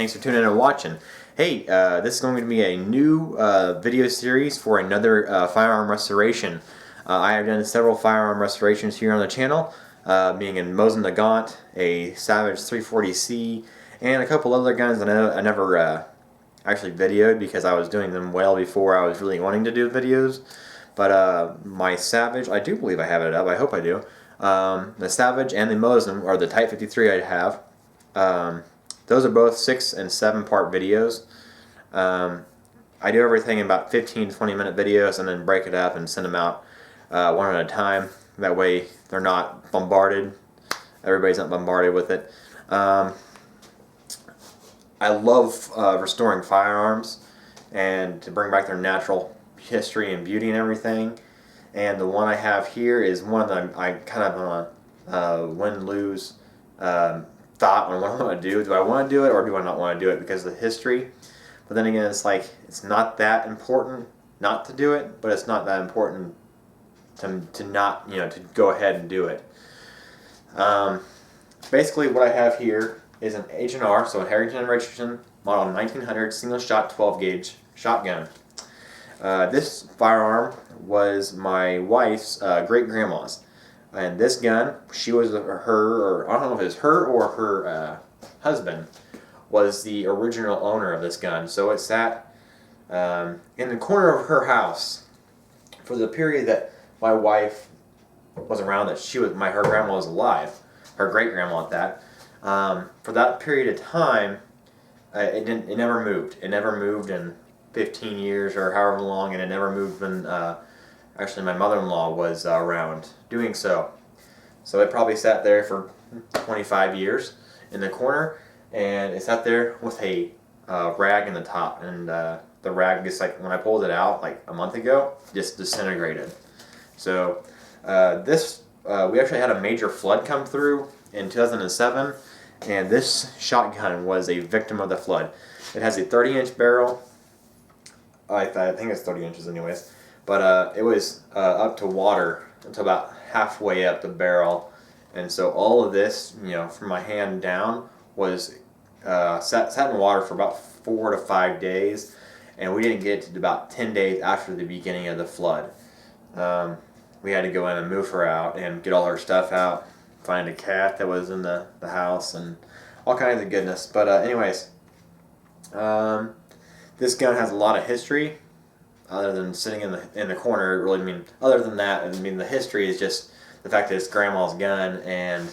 thanks for tuning in and watching. Hey, this is going to be a new video series for another firearm restoration. I have done several firearm restorations here on the channel, being in Mosin Nagant, a Savage 340C, and a couple other guns that I never actually videoed because I was doing them well before I was really wanting to do videos. But my Savage, I do believe I have it up, I hope I do. The Savage and the Mosin, or the Type 53 I have, those are both 6 and 7 part videos. I do everything in about 15 to 20 minute videos and then break it up and send them out one at a time. That way they're not bombarded. Everybody's not bombarded with it. I love restoring firearms and to bring back their natural history and beauty and everything. And the one I have here is one that I kind of on a win-lose thought on what I want to do. Do I want to do it or do I not want to do it because of the history? But then again, it's like it's not that important not to do it, but it's not that important to not, to go ahead and do it. Basically, what I have here is an H&R, so a Harrington and Richardson model 1900 single shot 12 gauge shotgun. This firearm was my wife's great-grandma's. And this gun, she was or I don't know if it was her or her husband, was the original owner of this gun. So it sat in the corner of her house for the period that my wife was around, that her grandma was alive, her great-grandma at that. For that period of time, it never moved. It never moved in 15 years or however long, and it never moved when actually my mother-in-law was around doing so. So it probably sat there for 25 years in the corner, and it sat there with a rag in the top, and the rag, just like when I pulled it out like a month ago, just disintegrated. So we actually had a major flood come through in 2007, and this shotgun was a victim of the flood. It has a 30-inch barrel. I think it's 30 inches anyways, but it was up to water until about halfway up the barrel, and so all of this, from my hand down, was sat in water for about 4 to 5 days, and we didn't get to about 10 days after the beginning of the flood. We had to go in and move her out and get all her stuff out, find a cat that was in the house, and all kinds of goodness. But anyways, this gun has a lot of history, other than sitting in the corner. Other than that, the history is just the fact that it's grandma's gun and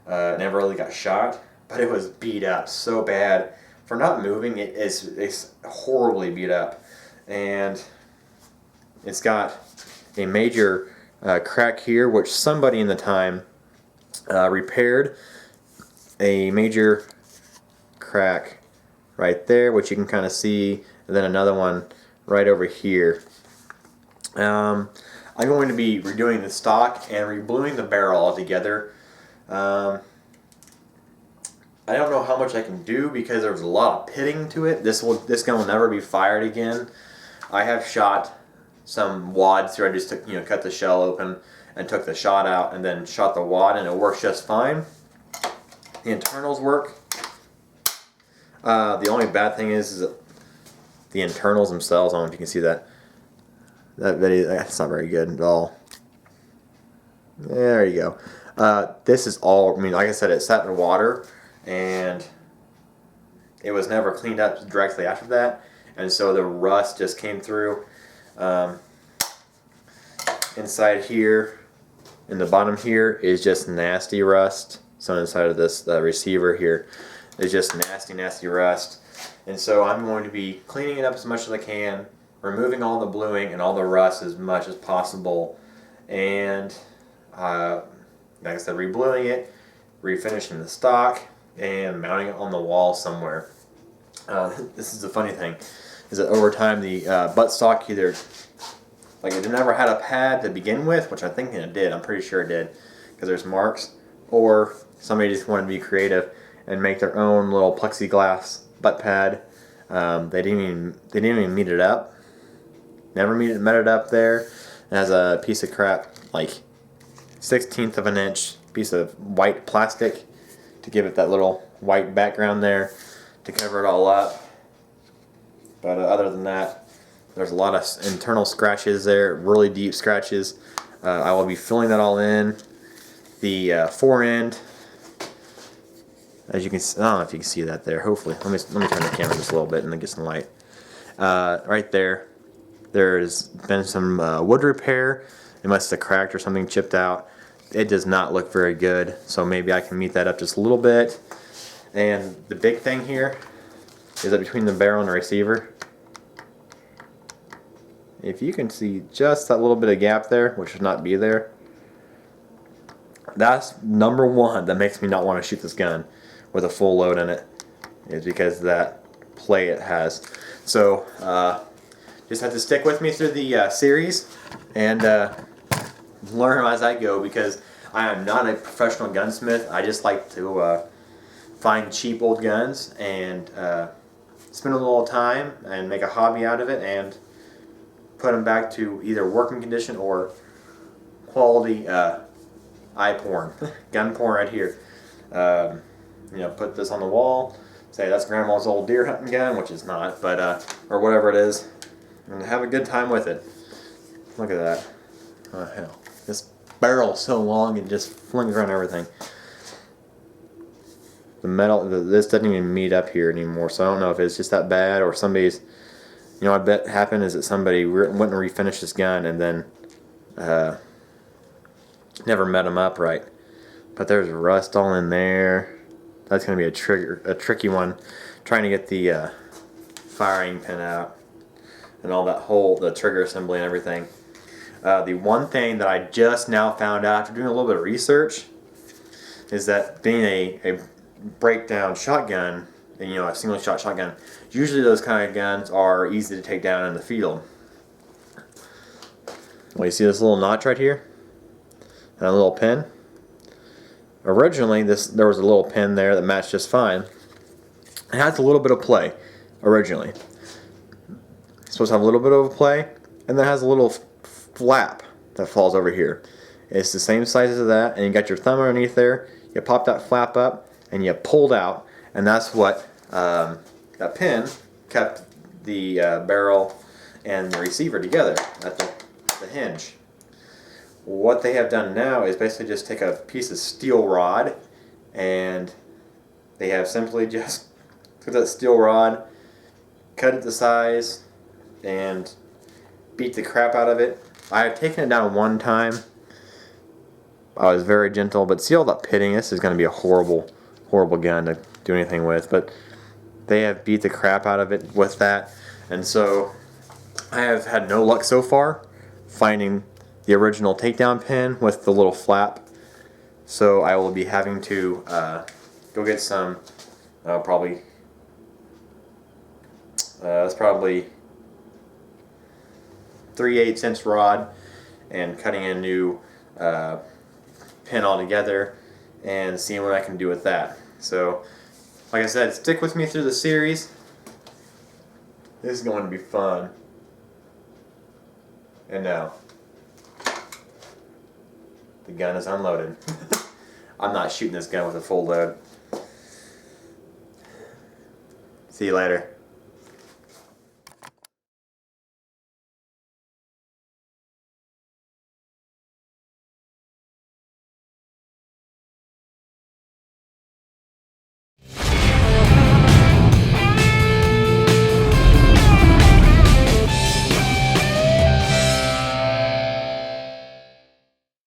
it never really got shot, but it was beat up so bad. For not moving, it's horribly beat up, and it's got a major crack here, which somebody in the time repaired. A major crack right there, which you can kind of see, and then another one right over here. I'm going to be redoing the stock and rebluing the barrel altogether. I don't know how much I can do because there was a lot of pitting to it. This gun will never be fired again. I have shot some wads through. I just took, cut the shell open and took the shot out and then shot the wad, and it works just fine. The internals work. The only bad thing is that the internals themselves, I don't know if you can see that video, that's not very good at all. There you go. This is all, like I said, it sat in water, and it was never cleaned up directly after that, and so the rust just came through. Inside here, in the bottom here, is just nasty rust. So inside of this receiver here is just nasty rust. And so I'm going to be cleaning it up as much as I can, removing all the bluing and all the rust as much as possible, and like I said, rebluing it, refinishing the stock, and mounting it on the wall somewhere. This is the funny thing, is that over time the buttstock either, it never had a pad to begin with, which I think it did, I'm pretty sure it did, because there's marks, or somebody just wanted to be creative and make their own little plexiglass butt pad. They didn't even meet it up. Never met it up there. It has a piece of crap, 1/16 of an inch piece of white plastic to give it that little white background there to cover it all up. But other than that, there's a lot of internal scratches there, really deep scratches. I will be filling that all in. The fore end, as you can see, I don't know if you can see that there. Hopefully, let me turn the camera just a little bit and then get some light. Right there, there's been some wood repair. It must have cracked or something, chipped out. It does not look very good, so maybe I can meet that up just a little bit. And the big thing here is that between the barrel and the receiver, if you can see just that little bit of gap there, which should not be there, that's number one that makes me not want to shoot this gun with a full load in it, is because of that play it has. So just have to stick with me through the series and learn as I go, because I am not a professional gunsmith. I just like to find cheap old guns and spend a little time and make a hobby out of it and put them back to either working condition or quality eye porn, gun porn right here. You know, put this on the wall, say that's grandma's old deer hunting gun, which is not, but or whatever it is, and have a good time with it. Look at that. Oh hell, this barrel is so long and just flings around everything. The metal, this doesn't even meet up here anymore, so I don't know if it's just that bad or somebody's, you know, I bet happened is that somebody went and refinished this gun and then never met them up right. But there's rust all in there. That's going to be a tricky one, trying to get the firing pin out and all that the trigger assembly and everything. The one thing that I just now found out after doing a little bit of research is that being a breakdown shotgun, you know, a single shot shotgun, usually those kind of guns are easy to take down in the field. Well, you see this little notch right here and a little pin? Originally, there was a little pin there that matched just fine. It has a little bit of play originally. It's supposed to have a little bit of a play, and then it has a little flap that falls over here. It's the same size as that, and you got your thumb underneath there. You pop that flap up, and you pulled out, and that's what that pin kept the barrel and the receiver together at the hinge. What they have done now is basically just take a piece of steel rod, and they have simply just took that steel rod, cut it to size, and beat the crap out of it. I had taken it down one time. I was very gentle, but see all that pitting? This is going to be a horrible, horrible gun to do anything with. But they have beat the crap out of it with that, and so I have had no luck so far finding the original takedown pin with the little flap. So I will be having to go get some probably that's probably 3/8" rod and cutting a new pin altogether and seeing what I can do with that. So like I said, stick with me through the series. This is going to be fun. And now the gun is unloaded. I'm not shooting this gun with a full load. See you later.